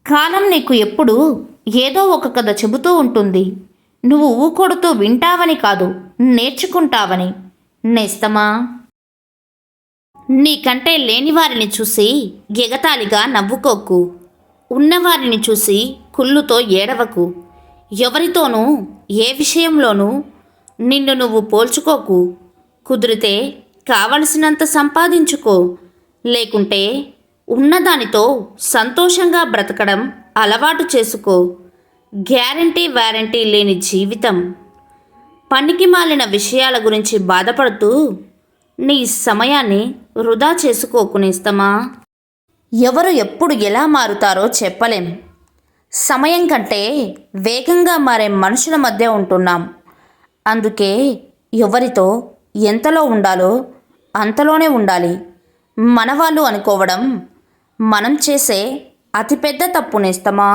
కాలం నీకు ఎప్పుడు ఏదో ఒక కథ చెబుతూ ఉంటుంది. నువ్వు ఊకొడుతూ వింటావని కాదు, నేర్చుకుంటావని. నేస్తమా, నీకంటే లేనివారిని చూసి ఎగతాళిగా నవ్వుకోకు. ఉన్నవారిని చూసి కుళ్ళుతో ఏడవకు. ఎవరితోనూ ఏ విషయంలోనూ నిన్ను నువ్వు పోల్చుకోకు. కుదిరితే కావలసినంత సంపాదించుకో, లేకుంటే ఉన్నదానితో సంతోషంగా బ్రతకడం అలవాటు చేసుకో. గ్యారంటీ వారంటీ లేని జీవితం. పనికి మాలిన విషయాల గురించి బాధపడుతూ నీ సమయాన్ని వృధా చేసుకోకునేస్తమా. ఎవరు ఎప్పుడు ఎలా మారుతారో చెప్పలేం. సమయం కంటే వేగంగా మారే మనుషుల మధ్య ఉంటున్నాం. అందుకే ఎవరితో ఎంతలో ఉండాలో అంతలోనే ఉండాలి. మనవాళ్ళు అనుకోవడం మనం చేసే అతిపెద్ద తప్పు నేస్తమా.